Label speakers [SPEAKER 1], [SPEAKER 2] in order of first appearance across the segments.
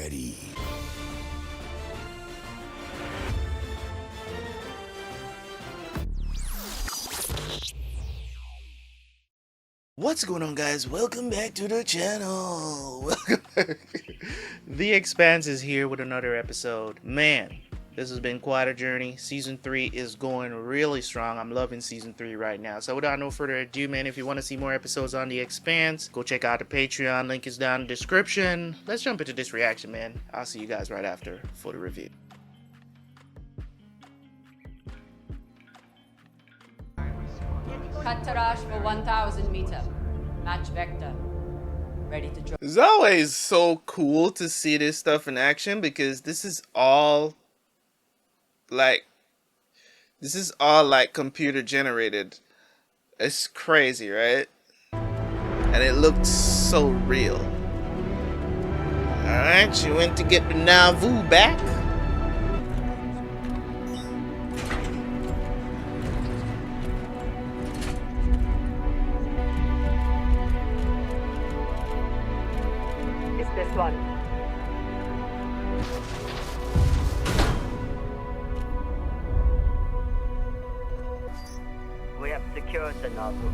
[SPEAKER 1] ready. What's going on, guys? Welcome back to the channel. Welcome back. The Expanse is here with another episode. Man, this has been quite a journey. Season 3 is going really strong. I'm loving Season 3 right now. So without no further ado, man, if you want to see more episodes on The Expanse, go check out the Patreon. Link is down in the description. Let's jump into this reaction, man. I'll see you guys right after for the review.
[SPEAKER 2] Cut Tarash for 1,000 meter. Match vector. Ready to drop.
[SPEAKER 1] It's always so cool to see this stuff in action because this is all like computer generated. It's crazy, right? And it looks so real. Alright, she went to get the Nauvoo back.
[SPEAKER 2] It's this one.
[SPEAKER 3] We have secured the Nauvoo.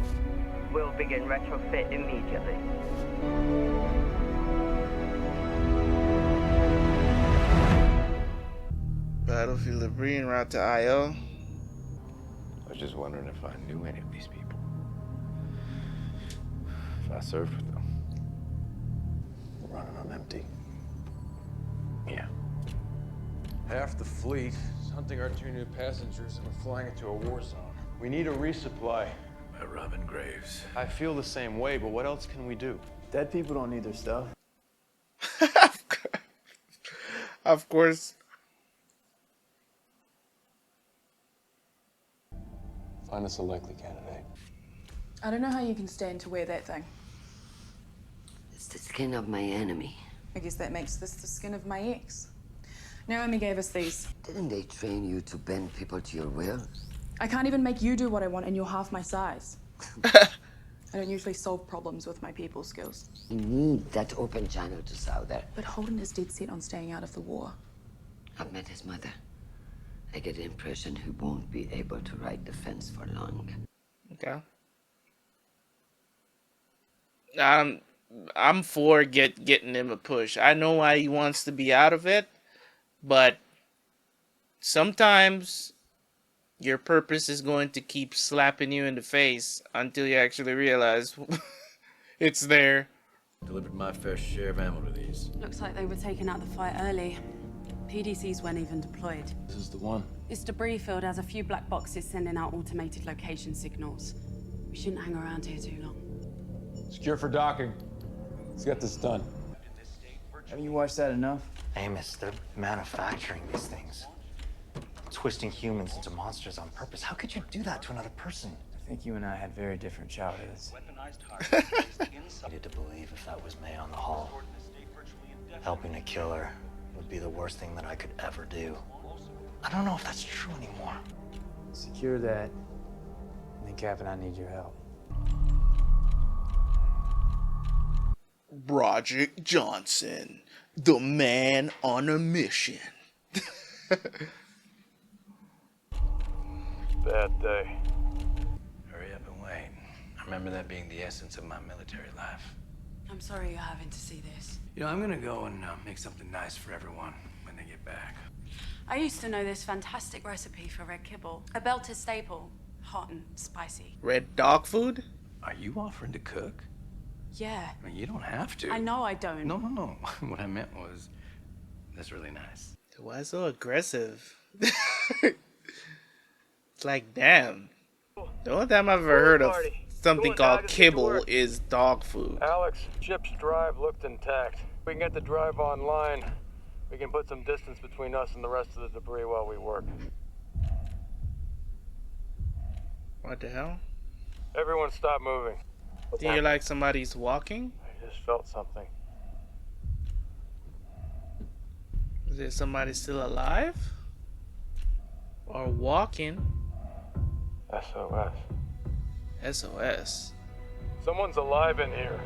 [SPEAKER 3] We'll begin retrofit immediately.
[SPEAKER 1] Battlefield debris en route to IO.
[SPEAKER 4] I was just wondering if I knew any of these people. If I served with them. We're running on empty. Yeah.
[SPEAKER 5] Half the fleet is hunting our 2 new passengers and we're flying into a war zone. We need a resupply.
[SPEAKER 4] By Robin Graves.
[SPEAKER 5] I feel the same way, but what else can we do?
[SPEAKER 6] Dead people don't need their stuff.
[SPEAKER 1] Of course.
[SPEAKER 5] Find us a likely candidate.
[SPEAKER 7] I don't know how you can stand to wear that thing.
[SPEAKER 8] It's the skin of my enemy.
[SPEAKER 7] I guess that makes this the skin of my ex. Naomi gave us these.
[SPEAKER 8] Didn't they train you to bend people to your will?
[SPEAKER 7] I can't even make you do what I want and you're half my size. I don't usually solve problems with my people skills.
[SPEAKER 8] You need that open channel to Souther.
[SPEAKER 7] But Holden is dead set on staying out of the war.
[SPEAKER 8] I've met his mother. I get the impression he won't be able to ride the fence for long.
[SPEAKER 1] Okay. I'm for getting him a push. I know why he wants to be out of it, but sometimes your purpose is going to keep slapping you in the face until you actually realize it's there.
[SPEAKER 4] Delivered my fair share of ammo to these.
[SPEAKER 9] Looks like they were taking out the fight early. PDCs weren't even deployed.
[SPEAKER 5] This is the one.
[SPEAKER 9] This debris field has a few black boxes sending out automated location signals. We shouldn't hang around here too long.
[SPEAKER 5] Secure for docking. Let's get this done.
[SPEAKER 6] Haven't you watched that enough?
[SPEAKER 10] Amos, they're manufacturing these things. Twisting humans into monsters on purpose. How could you do that to another person?
[SPEAKER 6] I think you and I had very different childhoods.
[SPEAKER 10] I needed to believe if that was May on the Hall. Helping a killer would be the worst thing that I could ever do. I don't know if that's true anymore.
[SPEAKER 6] Secure that. And then, Captain, I need your help.
[SPEAKER 1] Broderick Johnson, the man on a mission.
[SPEAKER 5] Bad day.
[SPEAKER 4] Hurry up and wait. I remember that being the essence of my military life.
[SPEAKER 9] I'm sorry you're having to see this.
[SPEAKER 4] You know, I'm gonna go and make something nice for everyone when they get back.
[SPEAKER 9] I used to know this fantastic recipe for red kibble. A Belter staple. Hot and spicy.
[SPEAKER 1] Red dog food?
[SPEAKER 4] Are you offering to cook?
[SPEAKER 9] Yeah.
[SPEAKER 4] I mean, you don't have to.
[SPEAKER 9] I know I don't.
[SPEAKER 4] No. What I meant was, that's really nice.
[SPEAKER 1] Why so aggressive? It's like, damn. The only time I've ever heard of something called kibble is dog food.
[SPEAKER 5] Alex, Chip's drive looked intact. We can get the drive online. We can put some distance between us and the rest of the debris while we work.
[SPEAKER 1] What the hell?
[SPEAKER 5] Everyone stop moving.
[SPEAKER 1] Do you hear like somebody's walking?
[SPEAKER 5] I just felt something.
[SPEAKER 1] Is there somebody still alive? Or walking?
[SPEAKER 5] SOS.
[SPEAKER 1] SOS.
[SPEAKER 5] Someone's alive in here.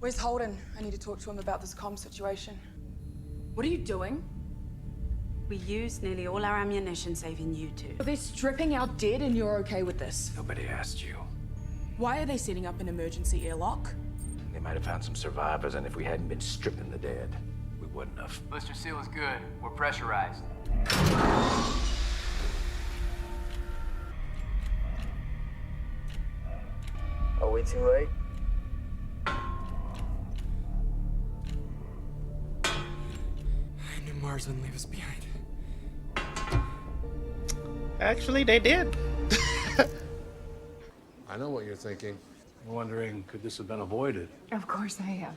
[SPEAKER 7] Where's Holden? I need to talk to him about this comm situation.
[SPEAKER 9] What are you doing? We used nearly all our ammunition, saving you two.
[SPEAKER 7] They're stripping our dead and you're okay with this?
[SPEAKER 4] Nobody asked you.
[SPEAKER 7] Why are they setting up an emergency airlock?
[SPEAKER 4] They might have found some survivors, and if we hadn't been stripping the dead, we wouldn't have.
[SPEAKER 6] Blister seal is good. We're pressurized.
[SPEAKER 3] Are we too late?
[SPEAKER 6] I knew Mars wouldn't leave us behind.
[SPEAKER 1] Actually, they did.
[SPEAKER 11] I know what you're thinking. I'm wondering, could this have been avoided?
[SPEAKER 12] Of course I am.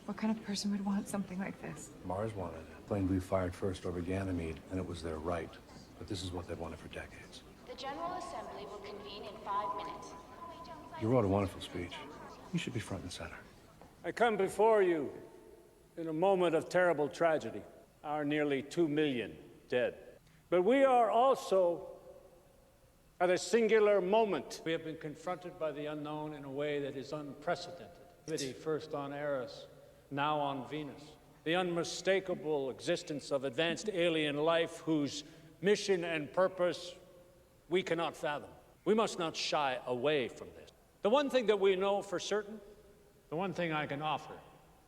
[SPEAKER 12] What kind of person would want something like this?
[SPEAKER 11] Mars wanted it. Plane we fired first over Ganymede, and it was their right. But this is what they've wanted for decades.
[SPEAKER 13] The General Assembly will convene in 5 minutes.
[SPEAKER 11] You wrote a wonderful speech. You should be front and center.
[SPEAKER 14] I come before you in a moment of terrible tragedy. Our nearly 2 million dead. But we are also at a singular moment. We have been confronted by the unknown in a way that is unprecedented. First on Eris, now on Venus. The unmistakable existence of advanced alien life whose mission and purpose we cannot fathom. We must not shy away from this. The one thing that we know for certain, the one thing I can offer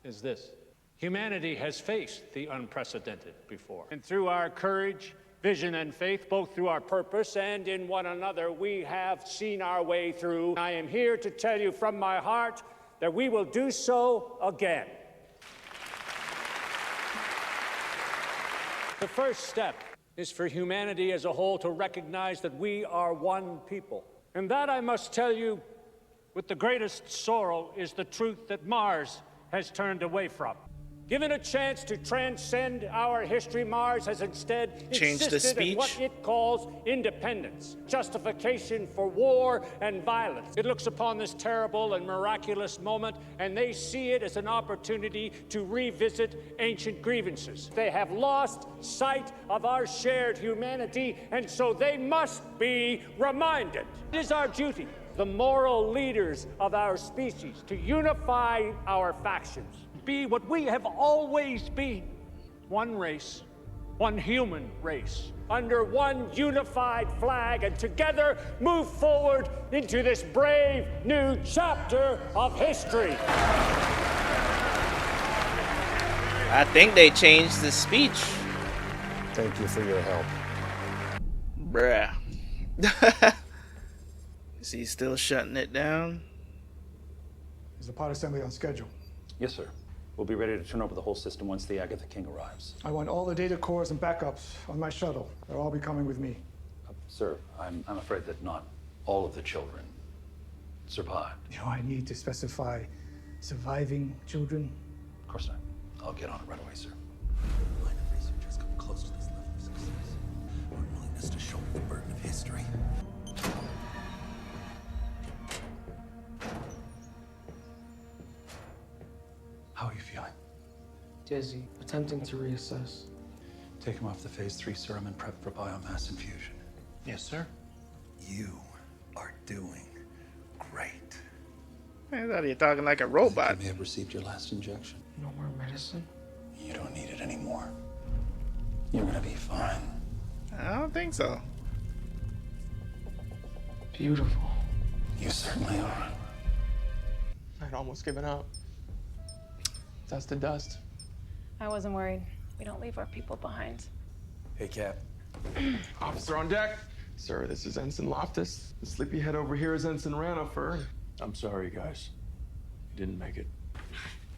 [SPEAKER 14] is this. Humanity has faced the unprecedented before. And through our courage, vision, and faith, both through our purpose and in one another, we have seen our way through. I am here to tell you from my heart that we will do so again. The first step is for humanity as a whole to recognize that we are one people. And that, I must tell you, with the greatest sorrow, is the truth that Mars has turned away from. Given a chance to transcend our history, Mars has instead insisted in what it calls independence, justification for war and violence. It looks upon this terrible and miraculous moment, and they see it as an opportunity to revisit ancient grievances. They have lost sight of our shared humanity, and so they must be reminded. It is our duty, the moral leaders of our species, to unify our factions. Be what we have always been. One race, one human race, under one unified flag, and together move forward into this brave new chapter of history.
[SPEAKER 1] I think they changed the speech.
[SPEAKER 11] Thank you for your help.
[SPEAKER 1] Bruh. Is he still shutting it down?
[SPEAKER 15] Is the pod assembly on schedule?
[SPEAKER 16] Yes, sir. We'll be ready to turn over the whole system once the Agatha King arrives.
[SPEAKER 15] I want all the data cores and backups on my shuttle. They'll all be coming with me.
[SPEAKER 16] Sir, I'm afraid that not all of the children survived.
[SPEAKER 15] You know, I need to specify surviving children.
[SPEAKER 16] Of course not. I'll get on it right away, sir.
[SPEAKER 17] Line of research has come close to this level of success. Our willingness to shoulder the burden of history.
[SPEAKER 10] How are you feeling?
[SPEAKER 6] Dizzy, attempting to reassess.
[SPEAKER 10] Take him off the phase 3 serum and prep for biomass infusion.
[SPEAKER 11] Yes, sir.
[SPEAKER 17] You are doing great.
[SPEAKER 1] I thought you were talking like a robot.
[SPEAKER 10] You may have received your last injection.
[SPEAKER 6] No more medicine?
[SPEAKER 10] You don't need it anymore. You're gonna be fine.
[SPEAKER 1] I don't think so.
[SPEAKER 6] Beautiful.
[SPEAKER 10] You certainly are.
[SPEAKER 6] I'd almost given up. Dust to dust.
[SPEAKER 12] I wasn't worried. We don't leave our people behind.
[SPEAKER 4] Hey, Cap.
[SPEAKER 6] Officer on deck. Sir, this is Ensign Loftus. The sleepyhead over here is Ensign Ranifer.
[SPEAKER 11] I'm sorry, guys. You didn't make it.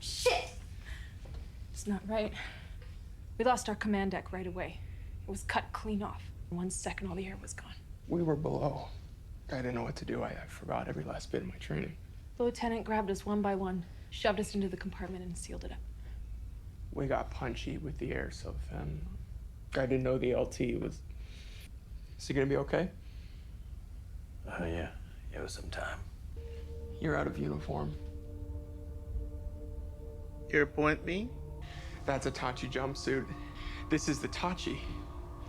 [SPEAKER 12] Shit! It's not right. We lost our command deck right away. It was cut clean off. In 1 second, all the air was gone.
[SPEAKER 6] We were below. I didn't know what to do. I forgot every last bit of my training.
[SPEAKER 12] The lieutenant grabbed us one by one, shoved us into the compartment, and sealed it up.
[SPEAKER 6] We got punchy with the air, so I didn't know the LT was... Is he gonna be okay?
[SPEAKER 4] Yeah. It was some time.
[SPEAKER 6] You're out of uniform.
[SPEAKER 1] Your point being?
[SPEAKER 6] That's a Tachi jumpsuit. This is the Tachi.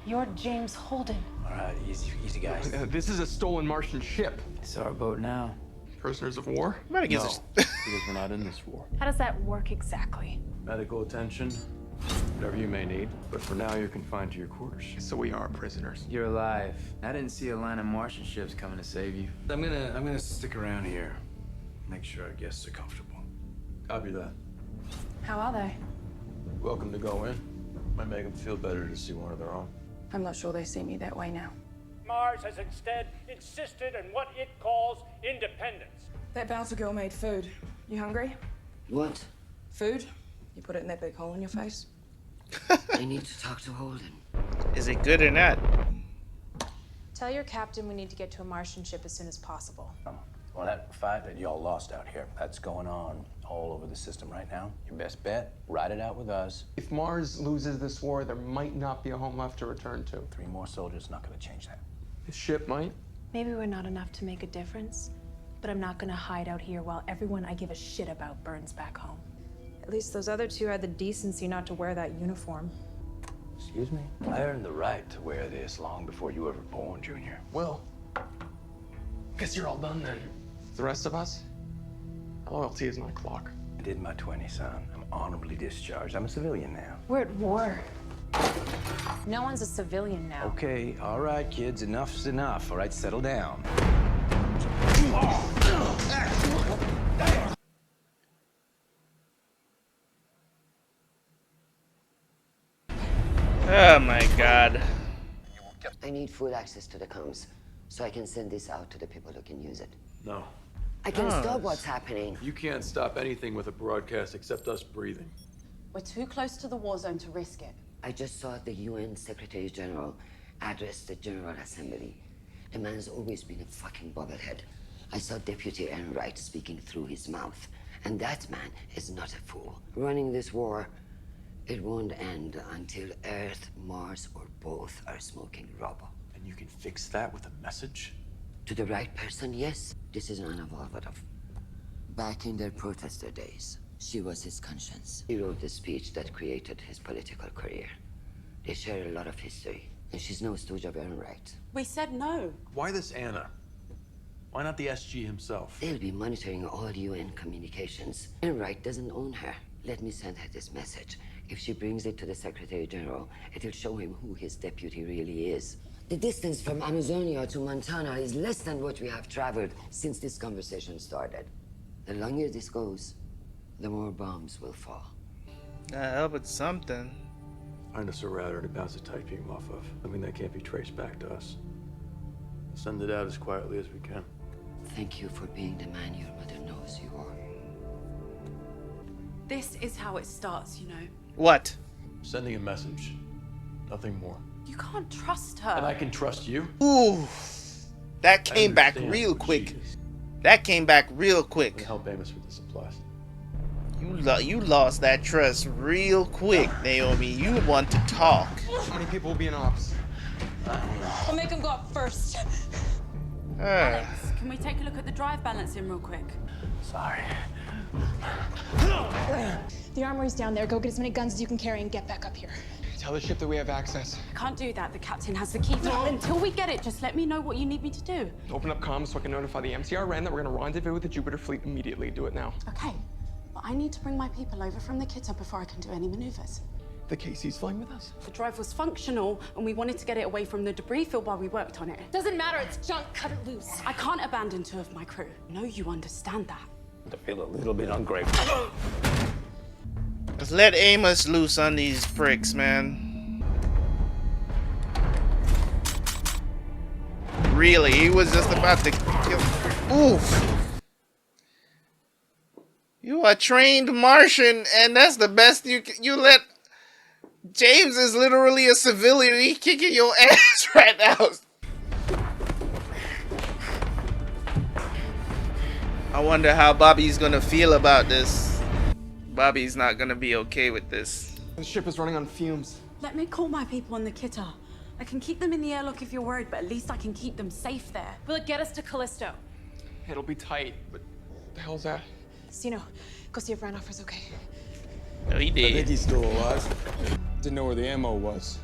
[SPEAKER 12] You're James Holden.
[SPEAKER 4] All right, easy guys.
[SPEAKER 6] This is a stolen Martian ship.
[SPEAKER 4] It's our boat now.
[SPEAKER 6] Prisoners of war?
[SPEAKER 16] No, because we're not in this war.
[SPEAKER 12] How does that work exactly?
[SPEAKER 16] Medical attention, whatever you may need. But for now, you're confined to your quarters.
[SPEAKER 6] So we are prisoners.
[SPEAKER 18] You're alive. I didn't see a line of Martian ships coming to save you.
[SPEAKER 17] I'm gonna stick around here. Make sure our guests are comfortable.
[SPEAKER 16] Copy that.
[SPEAKER 12] How are they?
[SPEAKER 16] Welcome to go in. Might make them feel better to see one of their own.
[SPEAKER 7] I'm not sure they see me that way now.
[SPEAKER 14] Mars has instead insisted on what it calls independence.
[SPEAKER 7] That bouncer girl made food. You hungry?
[SPEAKER 8] What?
[SPEAKER 7] Food? You put it in that big hole in your face?
[SPEAKER 8] I need to talk to Holden.
[SPEAKER 1] Is it good or not?
[SPEAKER 12] Tell your captain we need to get to a Martian ship as soon as possible.
[SPEAKER 17] Well, that fight that y'all lost out here, that's going on all over the system right now. Your best bet, ride it out with us.
[SPEAKER 6] If Mars loses this war, there might not be a home left to return to.
[SPEAKER 17] 3 more soldiers, not gonna change that.
[SPEAKER 6] This ship might.
[SPEAKER 12] Maybe we're not enough to make a difference, but I'm not gonna hide out here while everyone I give a shit about burns back home. At least those other two had the decency not to wear that uniform.
[SPEAKER 17] Excuse me? I earned the right to wear this long before you were born, Junior.
[SPEAKER 6] Well, guess you're all done then. The rest of us? Loyalty is not a clock.
[SPEAKER 17] I did my 20, son. I'm honorably discharged. I'm a civilian now.
[SPEAKER 12] We're at war. No one's a civilian now.
[SPEAKER 17] Okay, all right, kids, enough's enough. All right, settle down.
[SPEAKER 1] Oh my god.
[SPEAKER 8] I need full access to the comms, so I can send this out to the people who can use it.
[SPEAKER 16] No.
[SPEAKER 8] I can stop what's happening.
[SPEAKER 16] You can't stop anything with a broadcast except us breathing.
[SPEAKER 9] We're too close to the war zone to risk it.
[SPEAKER 8] I just saw the UN Secretary General address the General Assembly. The man's always been a fucking bobblehead. I saw Deputy Enright speaking through his mouth. And that man is not a fool. Running this war, it won't end until Earth, Mars, or both are smoking rubble.
[SPEAKER 16] And you can fix that with a message?
[SPEAKER 8] To the right person, yes. This is Anna Volvodov. Back in their protester days, she was his conscience. He wrote the speech that created his political career. They share a lot of history, and she's no stooge of Enright.
[SPEAKER 9] We said no.
[SPEAKER 16] Why this Anna? Why not the SG himself?
[SPEAKER 8] They'll be monitoring all UN communications. Enright doesn't own her. Let me send her this message. If she brings it to the Secretary General, it'll show him who his deputy really is. The distance from Amazonia to Montana is less than what we have traveled since this conversation started. The longer this goes, the more bombs will fall.
[SPEAKER 1] Help with something.
[SPEAKER 16] Find us a router to bounce a tight beam off of. Something that can't be traced back to us. Send it out as quietly as we can.
[SPEAKER 8] Thank you for being the man your mother knows you are.
[SPEAKER 9] This is how it starts, you know.
[SPEAKER 1] What?
[SPEAKER 16] Sending a message. Nothing more.
[SPEAKER 9] You can't trust her.
[SPEAKER 16] And I can trust you?
[SPEAKER 1] Ooh. That came back real quick. That came back real quick.
[SPEAKER 16] Help Amos with the supplies.
[SPEAKER 1] You lost that trust real quick, Naomi. You want to talk.
[SPEAKER 6] How many people will be in ops?
[SPEAKER 9] We'll make them go up first. Alex, can we take a look at the drive balancing real quick?
[SPEAKER 17] Sorry.
[SPEAKER 12] The armory's down there. Go get as many guns as you can carry and get back up here.
[SPEAKER 6] Tell the ship that we have access.
[SPEAKER 9] I can't do that. The captain has the key. Until we get it, just let me know what you need me to do.
[SPEAKER 6] Open up comms so I can notify the MCRN that we're gonna rendezvous with the Jupiter fleet immediately. Do it now.
[SPEAKER 9] Okay. But I need to bring my people over from the Kitta before I can do any maneuvers.
[SPEAKER 6] The KC's flying with us?
[SPEAKER 9] The drive was functional, and we wanted to get it away from the debris field while we worked on it.
[SPEAKER 12] Doesn't matter, it's junk. Cut it loose.
[SPEAKER 9] I can't abandon 2 of my crew. No, you understand that.
[SPEAKER 17] I feel a little bit ungrateful.
[SPEAKER 1] Let's let Amos loose on these pricks, man. Really, he was just about to kill. Oof. You are trained Martian, and that's the best you let. James is literally a civilian. He kicking your ass right now. I wonder how Bobby's gonna feel about this. Bobby's not gonna be okay with this.
[SPEAKER 6] The ship is running on fumes.
[SPEAKER 9] Let me call my people in the Kitta. I can keep them in the airlock if you're worried, but at least I can keep them safe there.
[SPEAKER 12] Will it get us to Callisto?
[SPEAKER 6] It'll be tight, but what the hell's that?
[SPEAKER 12] Sino, go see if Randolpher's okay.
[SPEAKER 1] No, he did.
[SPEAKER 19] I think he's still alive. Didn't know where the ammo was.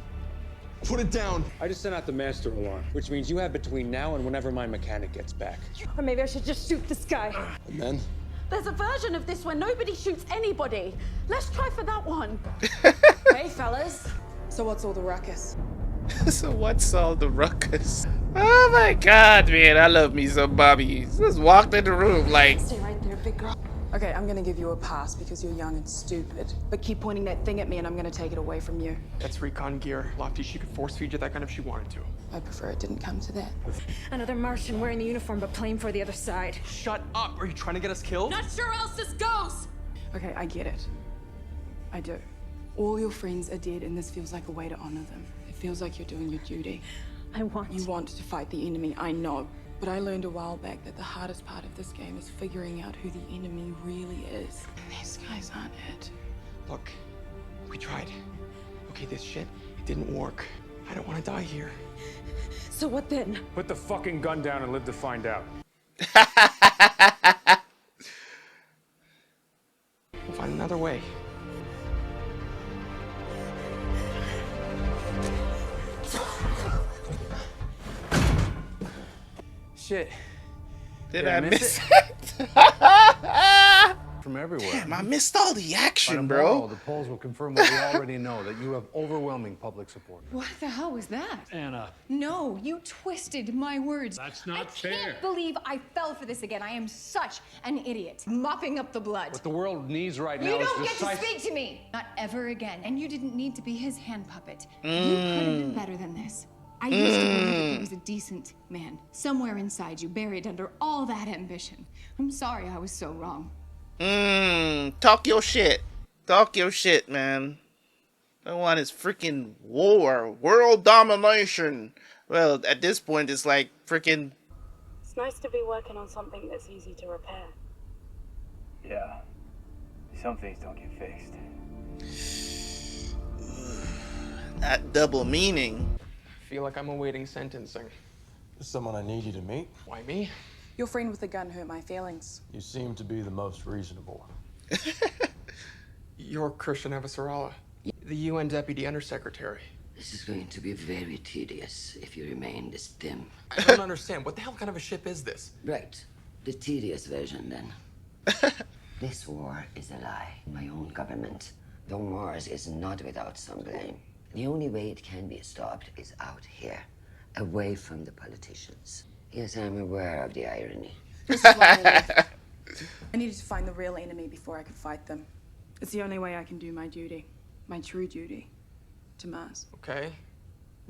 [SPEAKER 19] Put it down.
[SPEAKER 14] I just sent out the master alarm, which means you have between now and whenever my mechanic gets back.
[SPEAKER 9] Or maybe I should just shoot this guy.
[SPEAKER 19] And then?
[SPEAKER 9] There's a version of this where nobody shoots anybody. Let's try for that one. Hey, fellas.
[SPEAKER 7] So what's all the ruckus?
[SPEAKER 1] So what's all the ruckus? Oh my god, man, I love me some Bobby. Just walked in the room like...
[SPEAKER 7] Stay right there, big girl. Okay, I'm gonna give you a pass because you're young and stupid. But keep pointing that thing at me and I'm gonna take it away from you.
[SPEAKER 6] That's recon gear. Lofty, she could force feed you that gun if she wanted to.
[SPEAKER 7] I prefer it didn't come to that.
[SPEAKER 12] Another Martian wearing the uniform but playing for the other side.
[SPEAKER 6] Shut up! Are you trying to get us killed?
[SPEAKER 9] Not sure how else this goes.
[SPEAKER 7] Okay, I get it. I do. All your friends are dead and this feels like a way to honor them. It feels like you're doing your duty.
[SPEAKER 12] You
[SPEAKER 7] want to fight the enemy, I know. But I learned a while back that the hardest part of this game is figuring out who the enemy really is. And these guys aren't it.
[SPEAKER 6] Look, we tried. Okay, this shit, it didn't work. I don't want to die here.
[SPEAKER 12] So what then?
[SPEAKER 14] Put the fucking gun down and live to find out.
[SPEAKER 6] We'll find another way. Shit.
[SPEAKER 1] Did I miss it?
[SPEAKER 11] From everywhere.
[SPEAKER 1] Damn, I missed all the action,
[SPEAKER 11] By tomorrow,
[SPEAKER 1] bro.
[SPEAKER 11] the polls will confirm what we already know, that you have overwhelming public support.
[SPEAKER 20] What the hell was that?
[SPEAKER 11] Anna.
[SPEAKER 20] No, you twisted my words.
[SPEAKER 14] That's not
[SPEAKER 20] I
[SPEAKER 14] fair.
[SPEAKER 20] can't believe I fell for this again. I am such an idiot. Mopping up the blood.
[SPEAKER 14] What the world needs right
[SPEAKER 20] You
[SPEAKER 14] now
[SPEAKER 20] don't
[SPEAKER 14] is
[SPEAKER 20] get to
[SPEAKER 14] decisive.
[SPEAKER 20] speak to me. Not ever again. And you didn't need to be his hand puppet. You could have been better than this. I used to believe that he was a decent man. Somewhere inside you, buried under all that ambition. I'm sorry I was so wrong.
[SPEAKER 1] Talk your shit. Talk your shit, man. I want is freaking war. World domination. Well, at this point, it's like freaking...
[SPEAKER 7] It's nice to be working on something that's easy to repair.
[SPEAKER 18] Yeah. Some things don't get fixed.
[SPEAKER 1] That double meaning.
[SPEAKER 6] I feel like I'm awaiting sentencing.
[SPEAKER 16] There's someone I need you to meet.
[SPEAKER 6] Why me?
[SPEAKER 7] Your friend with the gun hurt my feelings.
[SPEAKER 16] You seem to be the most reasonable.
[SPEAKER 6] You're Christian Avasarala, the UN Deputy Undersecretary.
[SPEAKER 8] This is going to be very tedious if you remain this dim.
[SPEAKER 6] I don't understand. What the hell kind of a ship is this?
[SPEAKER 8] Right. The tedious version, then. This war is a lie. My own government. Though Mars is not without some blame. The only way it can be stopped is out here, away from the politicians. Yes, I'm aware of the irony.
[SPEAKER 7] This is why I left. I needed to find the real enemy before I could fight them. It's the only way I can do my duty, my true duty, to Mars.
[SPEAKER 6] Okay.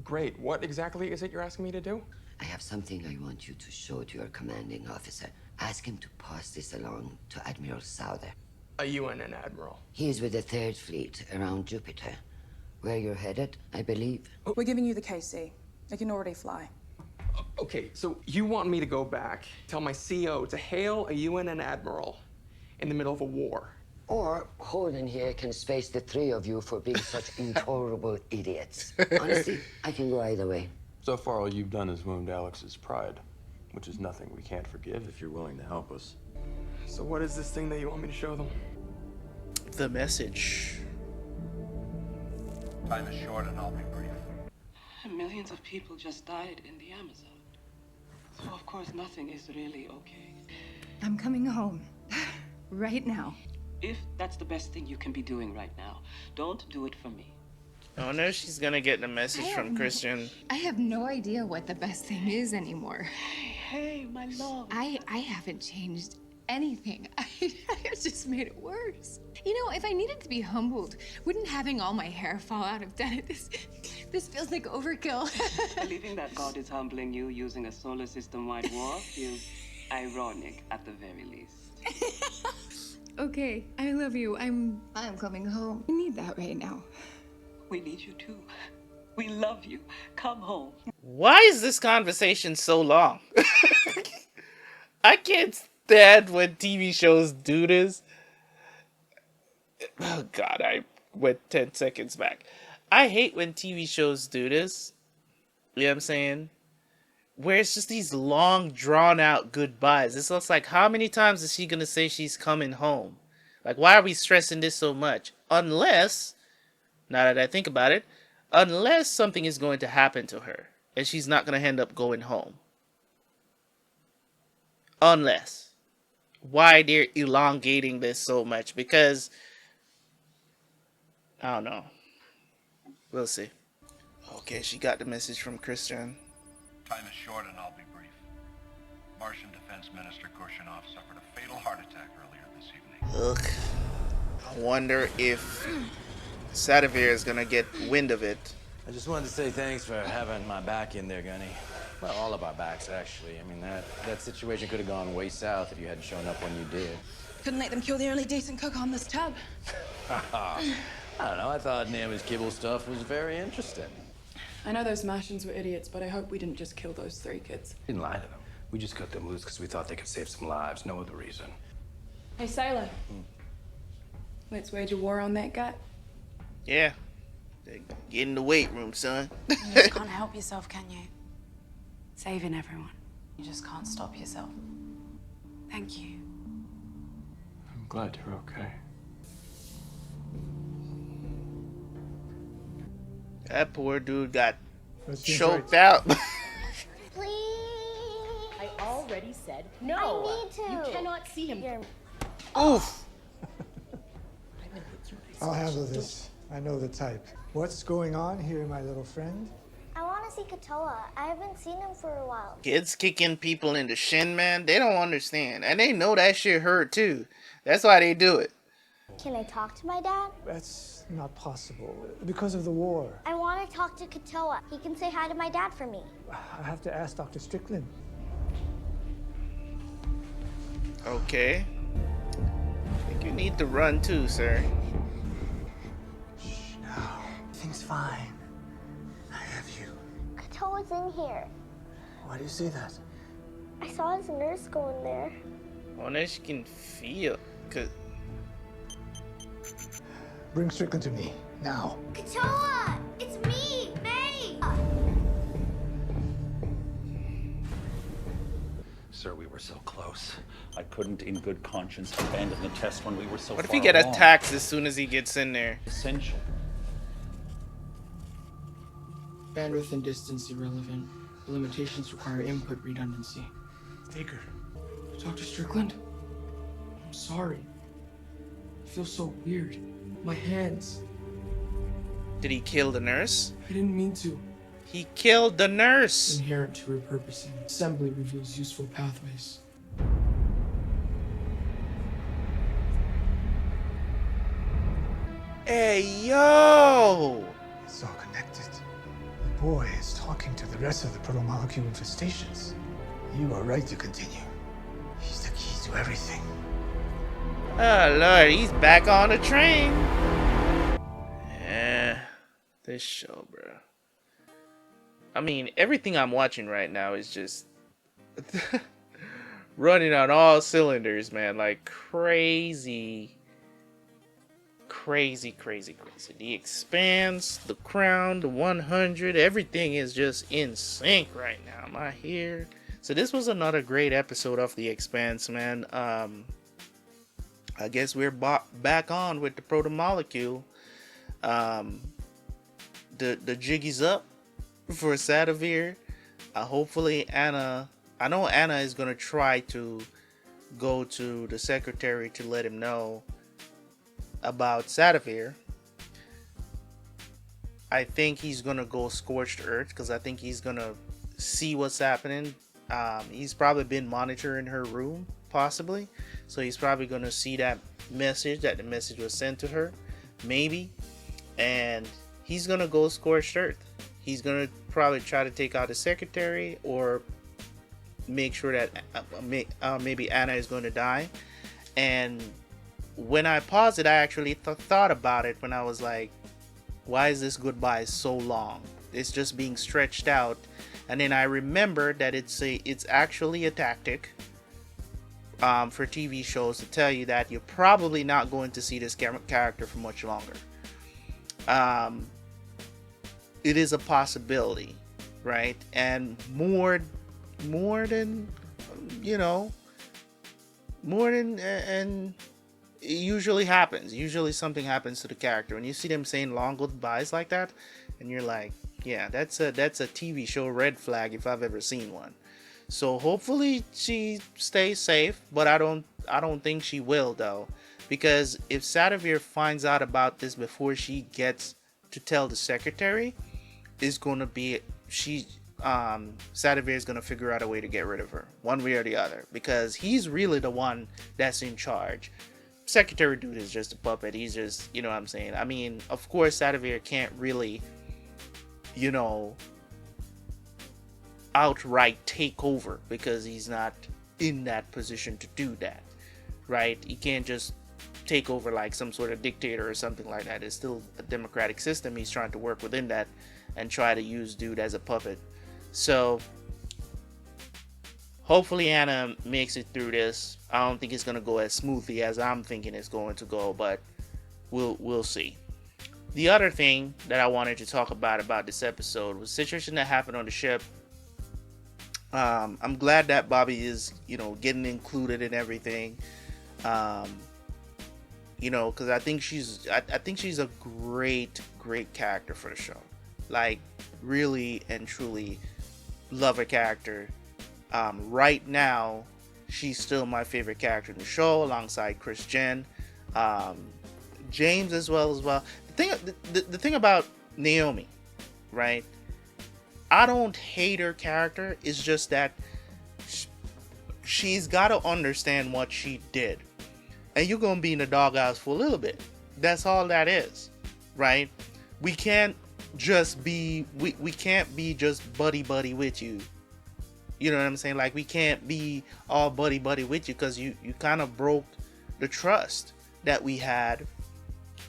[SPEAKER 6] Great. What exactly is it you're asking me to do?
[SPEAKER 8] I have something I want you to show to your commanding officer. Ask him to pass this along to Admiral Souther.
[SPEAKER 6] A UN admiral.
[SPEAKER 8] He is with the Third Fleet around Jupiter. Where you're headed, I believe.
[SPEAKER 7] We're giving you the KC. They can already fly.
[SPEAKER 6] Okay, so you want me to go back, tell my CO to hail a UN admiral in the middle of a war.
[SPEAKER 8] Or Holden here can space the three of you for being such intolerable idiots. Honestly, I can go either way.
[SPEAKER 16] So far, all you've done is wound Alex's pride, which is nothing we can't forgive if you're willing to help us.
[SPEAKER 6] So what is this thing that you want me to show them?
[SPEAKER 1] The message.
[SPEAKER 11] Time is short and I'll be brief.
[SPEAKER 21] Millions of people just died in the Amazon. So of course nothing is really okay.
[SPEAKER 20] I'm coming home. Right now.
[SPEAKER 21] If that's the best thing you can be doing right now, don't do it for me.
[SPEAKER 1] Oh no, she's gonna get the message from Christian.
[SPEAKER 20] I have no idea what the best thing is anymore.
[SPEAKER 21] Hey, my love.
[SPEAKER 20] I haven't changed anything. I just made it worse. You know, if I needed to be humbled, wouldn't having all my hair fall out have done it? This feels like overkill.
[SPEAKER 21] Believing that God is humbling you using a solar system-wide war feels ironic at the very least.
[SPEAKER 20] Okay, I love you. I'm coming home. I need that right now.
[SPEAKER 21] We need you too. We love you. Come home.
[SPEAKER 1] Why is this conversation so long? I can't stand when TV shows do this. Oh god, I went 10 seconds back. I hate when TV shows do this. You know what I'm saying? Where it's just these long, drawn-out goodbyes. It's just like, how many times is she gonna say she's coming home? Like, why are we stressing this so much? Unless, now that I think about it, Unless something is going to happen to her and she's not going to end up going home. Unless. Why they're elongating this so much? Because I don't know. We'll see. Okay, she got the message from Christian.
[SPEAKER 19] Time is short and I'll be brief. Martian Defense Minister Kurshinov suffered a fatal heart attack earlier this evening.
[SPEAKER 1] Ugh. I wonder if Sadavir is gonna get wind of it.
[SPEAKER 17] I just wanted to say thanks for having my back in there, Gunny. Well, all of our backs, actually. I mean, that situation could have gone way south if you hadn't shown up when you did.
[SPEAKER 7] Couldn't let them kill the only decent cook on this tub.
[SPEAKER 17] I don't know. I thought Naomi's kibble stuff was very interesting.
[SPEAKER 7] I know those Martians were idiots, but I hope we didn't just kill those 3 kids.
[SPEAKER 4] We didn't lie to them. We just cut them loose because we thought they could save some lives. No other reason.
[SPEAKER 7] Hey, Sailor. Let's wage a war on that guy.
[SPEAKER 1] Yeah. Get in the weight room, son.
[SPEAKER 9] You just can't help yourself, can you? Saving everyone. You just can't stop yourself. Thank you.
[SPEAKER 6] I'm glad you're okay.
[SPEAKER 1] That poor dude got
[SPEAKER 15] That seems
[SPEAKER 1] choked
[SPEAKER 15] right.
[SPEAKER 1] out.
[SPEAKER 22] I already said no.
[SPEAKER 13] I need to.
[SPEAKER 22] You cannot see him.
[SPEAKER 1] Oof.
[SPEAKER 15] I'll handle this. I know the type. What's going on here, my little friend?
[SPEAKER 13] I want to see Katoa. I haven't seen him for a while.
[SPEAKER 1] Kids kicking people in the shin, man. They don't understand. And they know that shit hurt too. That's why they do it.
[SPEAKER 13] Can I talk to my dad?
[SPEAKER 15] That's not possible because of the war.
[SPEAKER 13] I want to talk to Katoa. He can say hi to my dad for me.
[SPEAKER 15] I have to ask Dr. Strickland.
[SPEAKER 1] Okay. I think you need to run too, sir.
[SPEAKER 4] Everything's fine. I have you.
[SPEAKER 13] Katoa's in here.
[SPEAKER 4] Why do you say that?
[SPEAKER 13] I saw his nurse go in there.
[SPEAKER 1] Oh, now she can feel. Cause
[SPEAKER 15] Bring Strickland to me, now.
[SPEAKER 13] Katoa! It's me, May!
[SPEAKER 23] Sir, we were so close. I couldn't in good conscience abandon the test when we were so
[SPEAKER 1] what if
[SPEAKER 23] far
[SPEAKER 1] he get
[SPEAKER 23] along.
[SPEAKER 1] attacked as soon as he gets in there?
[SPEAKER 23] Essential.
[SPEAKER 6] Bandwidth and distance irrelevant. The limitations require input redundancy.
[SPEAKER 15] Take her.
[SPEAKER 6] Dr. Strickland? I'm sorry. I feel so weird. My hands.
[SPEAKER 1] Did he kill the nurse?
[SPEAKER 6] I didn't mean to.
[SPEAKER 1] He killed the nurse.
[SPEAKER 6] Inherent to repurposing. Assembly reveals useful pathways.
[SPEAKER 1] Hey, yo!
[SPEAKER 15] It's all connected. The boy is talking to the rest of the proto-molecule infestations. You are right to continue. He's the key to everything.
[SPEAKER 1] Oh, Lord, he's back on the train. Yeah, this show, bro. I mean, everything I'm watching right now is just running on all cylinders, man. Like crazy. Crazy. The Expanse, The Crown, The 100, everything is just in sync right now. Am I here? So this was another great episode of The Expanse, man. I guess we're back on with the proto-molecule. The jig is up for Sadavir. Hopefully Anna, I know Anna is going to try to go to the secretary to let him know about Sadavir. I think he's going to go Scorched Earth because I think he's going to see what's happening. He's probably been monitoring her room, possibly. So he's probably going to see that the message was sent to her, maybe. And he's going to go Scorched Earth. He's going to probably try to take out the secretary or make sure that maybe Anna is going to die. And when I paused it, I actually thought about it when I was like, why is this goodbye so long? It's just being stretched out. And then I remembered that it's actually a tactic for TV shows to tell you that you're probably not going to see this character for much longer. It is a possibility, right? And more than and it usually happens. Usually something happens to the character. When you see them saying long goodbyes like that, and you're like, yeah, that's a TV show red flag if I've ever seen one. So hopefully she stays safe, but I don't think she will though, because if Sadavir finds out about this before she gets to tell the secretary, is going to be Sadavir is going to figure out a way to get rid of her one way or the other, because he's really the one that's in charge. Secretary dude is just a puppet. He's just, you know what I'm saying? I mean, of course Sadavir can't really, you know, outright take over because he's not in that position to do that, right? He can't just take over like some sort of dictator or something like that. It's still a democratic system. He's trying to work within that and try to use dude as a puppet. So hopefully Anna makes it through this. I don't think it's going to go as smoothly as I'm thinking it's going to go, but we'll see. The other thing that I wanted to talk about this episode was the situation that happened on the ship. I'm glad that Bobby is, you know, getting included in everything. You know, because I think she's a great character for the show. Like, really and truly love her character. Right now, she's still my favorite character in the show, alongside Chris Jen, James as well. The thing about Naomi, right? I don't hate her character. It's just that she's got to understand what she did, and you're gonna be in the doghouse for a little bit. That's all that is, right? We can't just be we can't be just buddy with you. You know what I'm saying? Like, we can't be all buddy with you, because you kind of broke the trust that we had,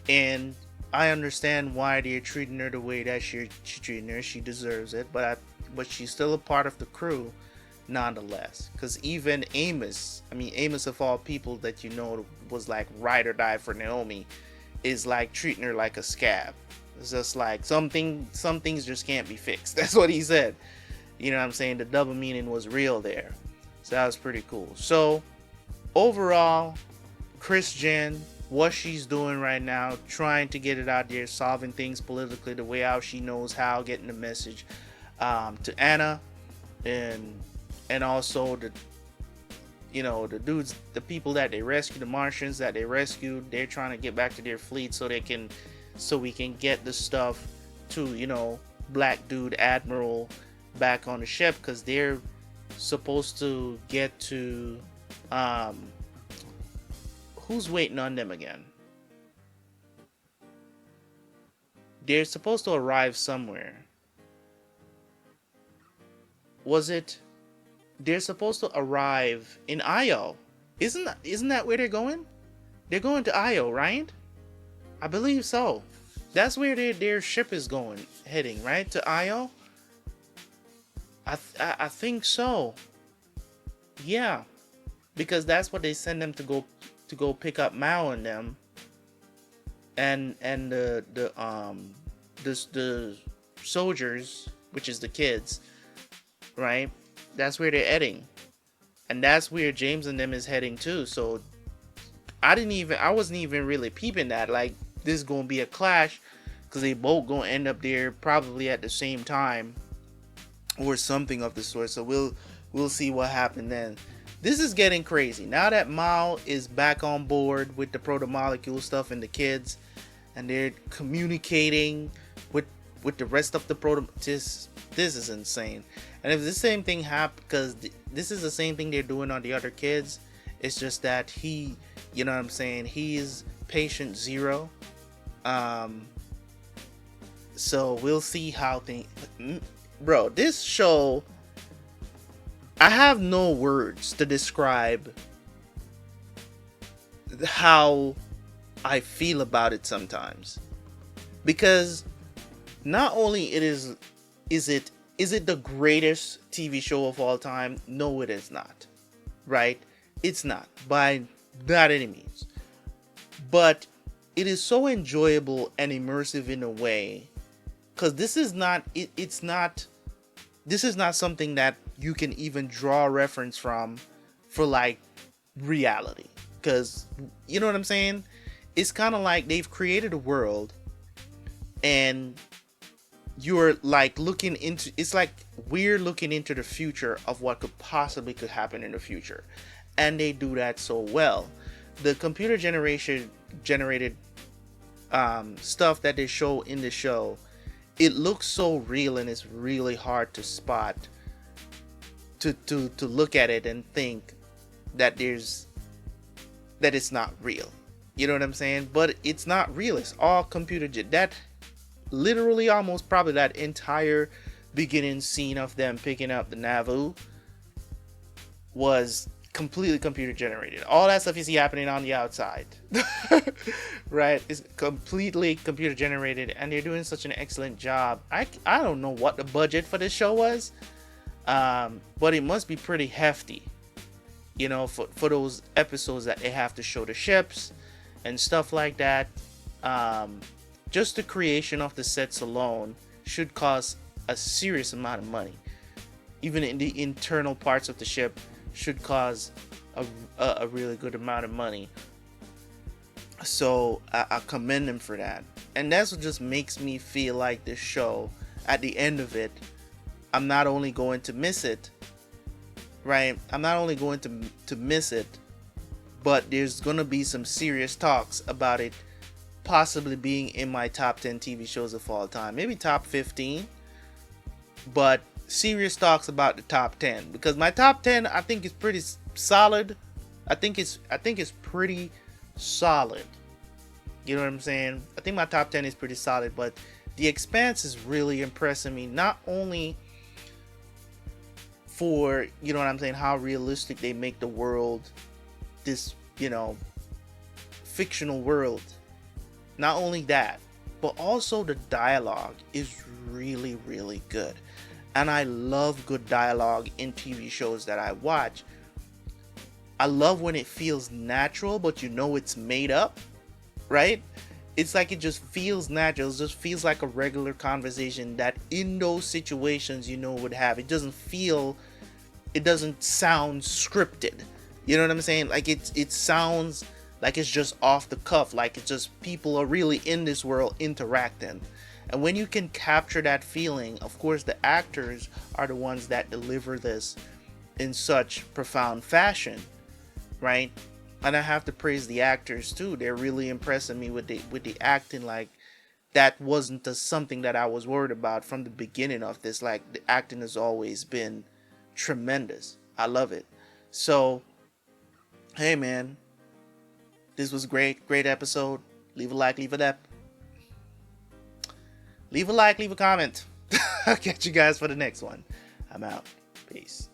[SPEAKER 1] and I understand why they're treating her the way that she's treating her. She deserves it, but she's still a part of the crew nonetheless. Because even Amos of all people that you know was like ride or die for Naomi, is like treating her like a scab. It's just like some things just can't be fixed. That's what he said. You know what I'm saying? The double meaning was real there. So that was pretty cool. So overall, Chris Jen, what she's doing right now, trying to get it out there, solving things politically the way how she knows how, getting the message to Anna, and also the dudes, the people that they rescued, the Martians that they rescued, they're trying to get back to their fleet so we can get the stuff to, you know, Black Dude Admiral back on the ship, because they're supposed to get to who's waiting on them again? They're supposed to arrive somewhere. They're supposed to arrive in Io. Isn't that where they're going? They're going to Io, right? I believe so. That's where their ship is heading, right? To Io? I think so. Yeah. Because that's what they send them to go pick up Mao and them. And the soldiers, which is the kids, right? That's where they're heading. And that's where James and them is heading too. So I wasn't even really peeping that, like, this is gonna be a clash, because they both gonna end up there probably at the same time or something of the sort. So we'll see what happened then. This is getting crazy now that Mao is back on board with the proto-molecule stuff and the kids, and they're communicating with the rest of the this is insane. And if the same thing happened, because this is the same thing they're doing on the other kids, it's just that he, you know what I'm saying, he's patient zero. So we'll see how things, bro, this show, I have no words to describe how I feel about it sometimes, because not only is it the greatest TV show of all time? No, it is not, right? It's not, by not any means, but it is so enjoyable and immersive in a way, because this is not something that you can even draw a reference from for like reality, because you know what I'm saying, it's kind of like they've created a world, and you're like looking into, it's like we're looking into the future of what could happen in the future, and they do that so well. The computer generated stuff that they show in the show, it looks so real, and it's really hard to spot, to look at it and think that it's not real. You know what I'm saying? But it's not real. It's all computer. That literally almost probably that entire beginning scene of them picking up the Nauvoo was completely computer generated. All that stuff you see happening on the outside, right, is completely computer generated, and they're doing such an excellent job. I don't know what the budget for this show was, but it must be pretty hefty, you know, for those episodes that they have to show the ships and stuff like that. Just the creation of the sets alone should cost a serious amount of money. Even in the internal parts of the ship should cause a really good amount of money. So I commend them for that. And that's what just makes me feel like this show, at the end of it, I'm not only going to miss it, right? I'm not only going to miss it, but there's gonna be some serious talks about it possibly being in my top 10 TV shows of all time. Maybe top 15, but serious talks about the top 10, because my top 10 I think is pretty solid. I think it's pretty solid. You know what I'm saying? I think my top 10 is pretty solid, but The Expanse is really impressing me, not only for, you know what I'm saying, how realistic they make the world, this, you know, fictional world. Not only that, but also the dialogue is really, really good. And I love good dialogue in TV shows that I watch. I love when it feels natural, but you know it's made up, right? It's like it just feels natural. It just feels like a regular conversation that in those situations, you know, would have. It doesn't sound scripted. You know what I'm saying? Like it sounds like it's just off the cuff, like it's just people are really in this world interacting. And when you can capture that feeling, of course the actors are the ones that deliver this in such profound fashion, right? And I have to praise the actors too. They're really impressing me with the acting. Like, that wasn't something that I was worried about from the beginning of this. Like, the acting has always been tremendous. I love it. So, hey man, this was great episode. Leave a like, leave a like, leave a comment. I'll catch you guys for the next one. I'm out. Peace.